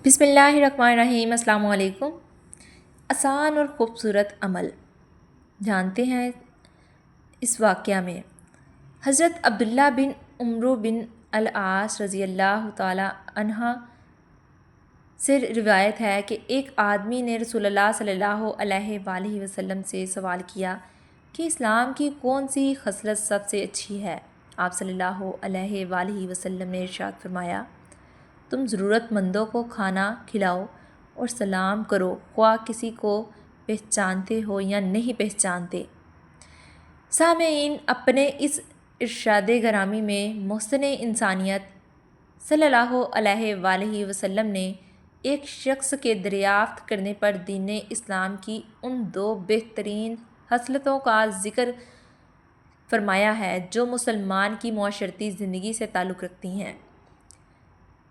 بسم اللہ الرحمن الرحیم۔ السلام علیکم۔ آسان اور خوبصورت عمل جانتے ہیں اس واقعہ میں حضرت عبداللہ بن عمرو بن العاص رضی اللہ تعالی عنہ سے روایت ہے کہ ایک آدمی نے رسول اللہ صلی اللہ علیہ وآلہ وسلم سے سوال کیا کہ اسلام کی کون سی خصلت سب سے اچھی ہے۔ آپ صلی اللہ علیہ وآلہ وسلم نے ارشاد فرمایا، تم ضرورت مندوں کو کھانا کھلاؤ اور سلام کرو، خواہ کسی کو پہچانتے ہو یا نہیں پہچانتے۔ سامعین، اپنے اس ارشاد گرامی میں محسن انسانیت صلی اللہ علیہ وآلہ وسلم نے ایک شخص کے دریافت کرنے پر دین اسلام کی ان دو بہترین خصلتوں کا ذکر فرمایا ہے جو مسلمان کی معاشرتی زندگی سے تعلق رکھتی ہیں۔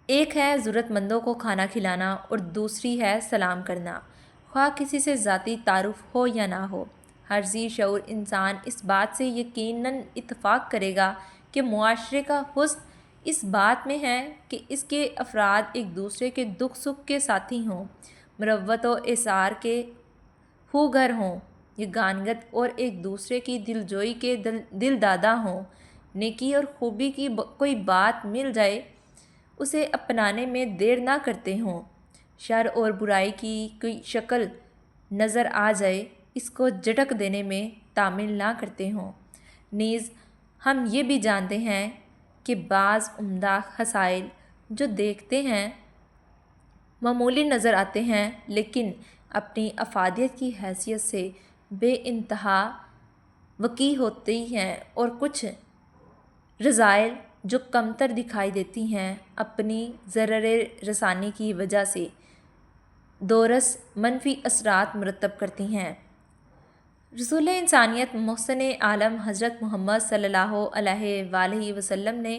ایک ہے ضرورت مندوں کو کھانا کھلانا اور دوسری ہے سلام کرنا، خواہ کسی سے ذاتی تعارف ہو یا نہ ہو۔ ہر ذی شعور انسان اس بات سے یقیناً اتفاق کرے گا کہ معاشرے کا حسن اس بات میں ہے کہ اس کے افراد ایک دوسرے کے دکھ سکھ کے ساتھی ہوں، مروت و ایثار کے خوگر ہوں، یگانگت اور ایک دوسرے کی دلجوئی کے دل دادا ہوں۔ نیکی اور خوبی کی کوئی بات مل جائے اسے اپنانے میں دیر نہ کرتے ہوں، شر اور برائی کی کوئی شکل نظر آ جائے اس کو جھٹک دینے میں تامل نہ کرتے ہوں۔ نیز ہم یہ بھی جانتے ہیں کہ بعض عمدہ خصائل جو دیکھتے ہیں معمولی نظر آتے ہیں لیکن اپنی افادیت کی حیثیت سے بے انتہا وقوع ہوتی ہیں، اور کچھ رذائل جو کمتر دکھائی دیتی ہیں اپنی ضرر رسانی کی وجہ سے دورس منفی اثرات مرتب کرتی ہیں۔ رسول انسانیت محسن عالم حضرت محمد صلی اللہ علیہ وآلہ وسلم نے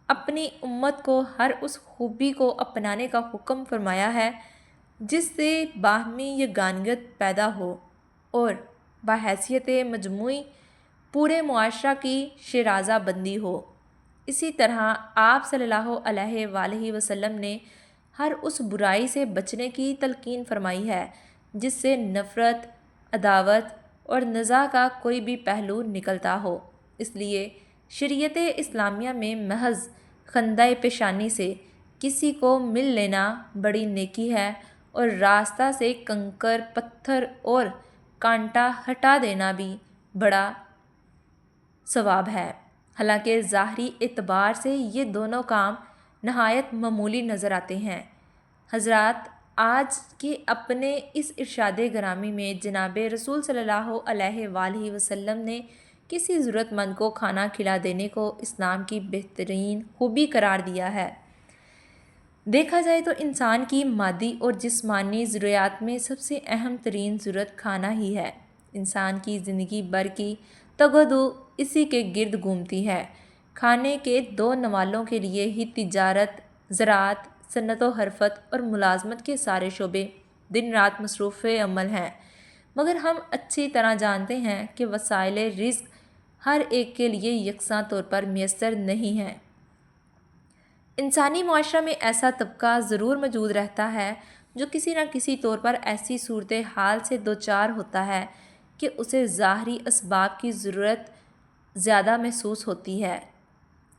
اپنی امت کو ہر اس خوبی کو اپنانے کا حکم فرمایا ہے جس سے باہمی یگانگت پیدا ہو اور بحیثیت مجموعی پورے معاشرہ کی شیرازہ بندی ہو۔ اسی طرح آپ صلی اللہ علیہ وآلہ وسلم نے ہر اس برائی سے بچنے کی تلقین فرمائی ہے جس سے نفرت، عداوت اور نزاع کا کوئی بھی پہلو نکلتا ہو۔ اس لیے شریعت اسلامیہ میں محض خندہ پیشانی سے کسی کو مل لینا بڑی نیکی ہے اور راستہ سے کنکر پتھر اور کانٹا ہٹا دینا بھی بڑا ثواب ہے۔ حالانکہ ظاہری اعتبار سے یہ دونوں کام نہایت معمولی نظر آتے ہیں۔ حضرات، آج کے اپنے اس ارشاد گرامی میں جناب رسول صلی اللہ علیہ وآلہ وسلم نے کسی ضرورت مند کو کھانا کھلا دینے کو اسلام کی بہترین خوبی قرار دیا ہے۔ دیکھا جائے تو انسان کی مادی اور جسمانی ضروریات میں سب سے اہم ترین ضرورت کھانا ہی ہے۔ انسان کی زندگی بھر کی تگ و دو اسی کے گرد گھومتی ہے۔ کھانے کے دو نوالوں کے لیے ہی تجارت، زراعت، صنعت و حرفت اور ملازمت کے سارے شعبے دن رات مصروف عمل ہیں، مگر ہم اچھی طرح جانتے ہیں کہ وسائل رزق ہر ایک کے لیے یکساں طور پر میسر نہیں ہیں۔ انسانی معاشرہ میں ایسا طبقہ ضرور موجود رہتا ہے جو کسی نہ کسی طور پر ایسی صورتحال سے دوچار ہوتا ہے کہ اسے ظاہری اسباب کی ضرورت زیادہ محسوس ہوتی ہے۔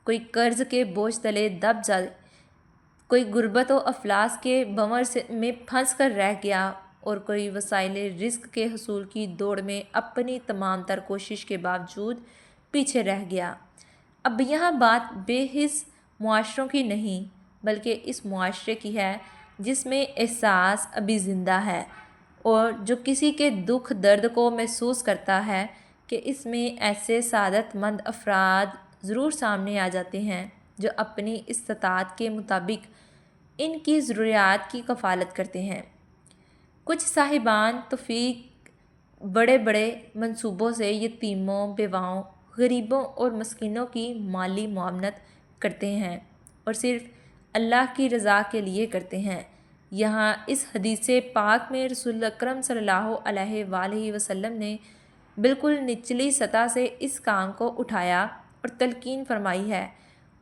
کوئی قرض کے بوجھ تلے دب جائے، کوئی غربت و افلاس کے بھنور میں پھنس کر رہ گیا اور کوئی وسائل رزق کے حصول کی دوڑ میں اپنی تمام تر کوشش کے باوجود پیچھے رہ گیا۔ اب یہاں بات بے حس معاشروں کی نہیں بلکہ اس معاشرے کی ہے جس میں احساس ابھی زندہ ہے اور جو کسی کے دکھ درد کو محسوس کرتا ہے کہ اس میں ایسے سعادت مند افراد ضرور سامنے آ جاتے ہیں جو اپنی استطاعت کے مطابق ان کی ضروریات کی کفالت کرتے ہیں۔ کچھ صاحبان توفیق بڑے بڑے منصوبوں سے یتیموں، بیواؤں، غریبوں اور مسکینوں کی مالی معاونت کرتے ہیں اور صرف اللہ کی رضا کے لیے کرتے ہیں۔ یہاں اس حدیث پاک میں رسول اکرم صلی اللہ علیہ وآلہ وسلم نے بالکل نچلی سطح سے اس کام کو اٹھایا اور تلقین فرمائی ہے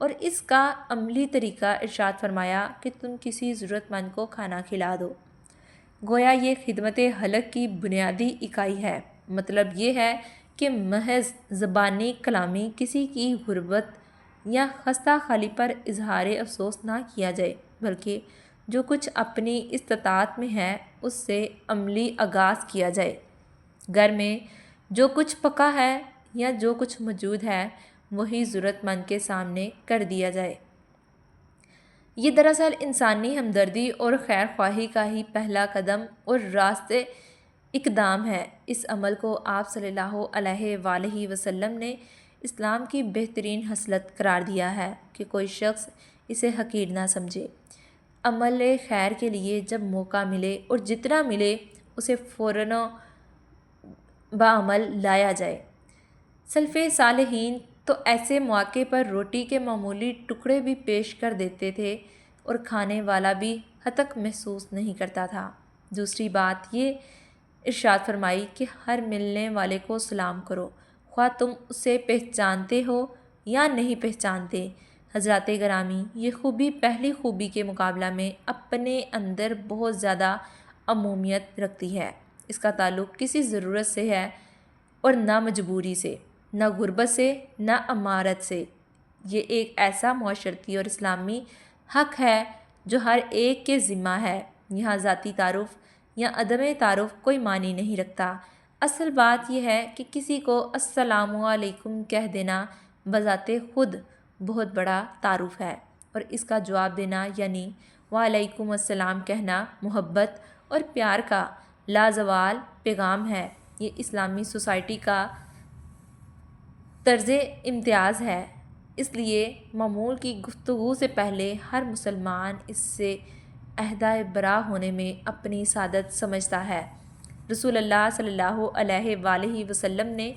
اور اس کا عملی طریقہ ارشاد فرمایا کہ تم کسی ضرورت مند کو کھانا کھلا دو۔ گویا یہ خدمت خلق کی بنیادی اکائی ہے۔ مطلب یہ ہے کہ محض زبانی کلامی کسی کی غربت یا خستہ حالی پر اظہار افسوس نہ کیا جائے، بلکہ جو کچھ اپنی استطاعت میں ہے اس سے عملی آغاز کیا جائے۔ گھر میں جو کچھ پکا ہے یا جو کچھ موجود ہے وہی ضرورت مند کے سامنے کر دیا جائے۔ یہ دراصل انسانی ہمدردی اور خیر خواہی کا ہی پہلا قدم اور راست اقدام ہے۔ اس عمل کو آپ صلی اللہ علیہ وآلہ وسلم نے اسلام کی بہترین خصلت قرار دیا ہے کہ کوئی شخص اسے حقیر نہ سمجھے۔ عمل خیر کے لیے جب موقع ملے اور جتنا ملے اسے فوراً بعمل لایا جائے۔ سلف صالحین تو ایسے مواقع پر روٹی کے معمولی ٹکڑے بھی پیش کر دیتے تھے اور کھانے والا بھی ہتک محسوس نہیں کرتا تھا۔ دوسری بات یہ ارشاد فرمائی کہ ہر ملنے والے کو سلام کرو، خواہ تم اسے پہچانتے ہو یا نہیں پہچانتے۔ حضرات گرامی، یہ خوبی پہلی خوبی کے مقابلہ میں اپنے اندر بہت زیادہ عمومیت رکھتی ہے۔ اس کا تعلق کسی ضرورت سے ہے اور نہ مجبوری سے، نہ غربت سے، نہ امارت سے۔ یہ ایک ایسا معاشرتی اور اسلامی حق ہے جو ہر ایک کے ذمہ ہے۔ یہاں ذاتی تعارف یا عدم تعارف کوئی معنی نہیں رکھتا۔ اصل بات یہ ہے کہ کسی کو السلام علیکم کہہ دینا بذات خود بہت بڑا تعارف ہے، اور اس کا جواب دینا یعنی وعلیکم السلام کہنا محبت اور پیار کا لازوال پیغام ہے۔ یہ اسلامی سوسائٹی کا طرز امتیاز ہے۔ اس لیے معمول کی گفتگو سے پہلے ہر مسلمان اس سے عہدہ برا ہونے میں اپنی سعادت سمجھتا ہے۔ رسول اللہ صلی اللہ علیہ وآلہ وسلم نے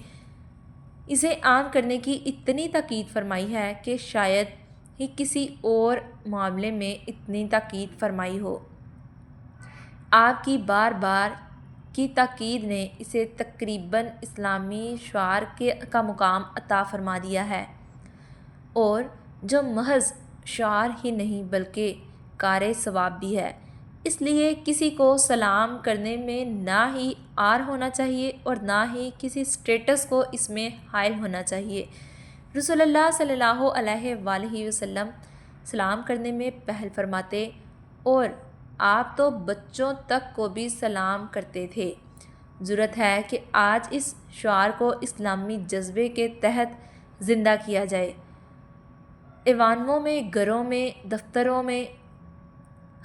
اسے عام کرنے کی اتنی تاکید فرمائی ہے کہ شاید ہی کسی اور معاملے میں اتنی تاکید فرمائی ہو۔ آپ کی بار بار کی تاکید نے اسے تقریباً اسلامی شعار کا مقام عطا فرما دیا ہے، اور جو محض شعار ہی نہیں بلکہ کار ثواب بھی ہے۔ اس لیے کسی کو سلام کرنے میں نہ ہی عار ہونا چاہیے اور نہ ہی کسی سٹیٹس کو اس میں حائل ہونا چاہیے۔ رسول اللہ صلی اللہ علیہ وآلہ وسلم سلام کرنے میں پہل فرماتے، اور آپ تو بچوں تک کو بھی سلام کرتے تھے۔ ضرورت ہے کہ آج اس شعار کو اسلامی جذبے کے تحت زندہ کیا جائے۔ ایوانوں میں، گھروں میں، دفتروں میں،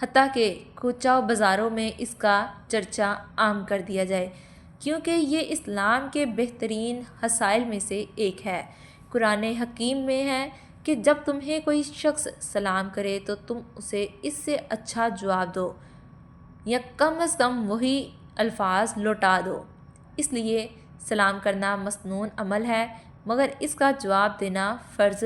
حتیٰ کہ کوچہ و بازاروں میں اس کا چرچا عام کر دیا جائے، کیونکہ یہ اسلام کے بہترین خصائل میں سے ایک ہے۔ قرآن حکیم میں ہے کہ جب تمہیں کوئی شخص سلام کرے تو تم اسے اس سے اچھا جواب دو یا کم از کم وہی الفاظ لوٹا دو۔ اس لیے سلام کرنا مسنون عمل ہے، مگر اس کا جواب دینا فرض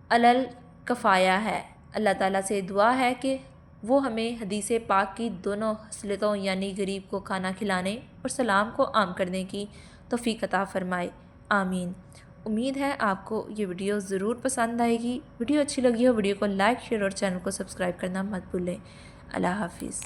الکفایہ ہے۔ اللہ تعالیٰ سے دعا ہے کہ وہ ہمیں حدیث پاک کی دونوں خصلتوں یعنی غریب کو کھانا کھلانے اور سلام کو عام کرنے کی توفیق عطا فرمائے، آمین۔ امید ہے آپ کو یہ ویڈیو ضرور پسند آئے گی۔ ویڈیو اچھی لگی ہو ویڈیو کو لائک، شیئر اور چینل کو سبسکرائب کرنا مت بھولیں۔ اللہ حافظ۔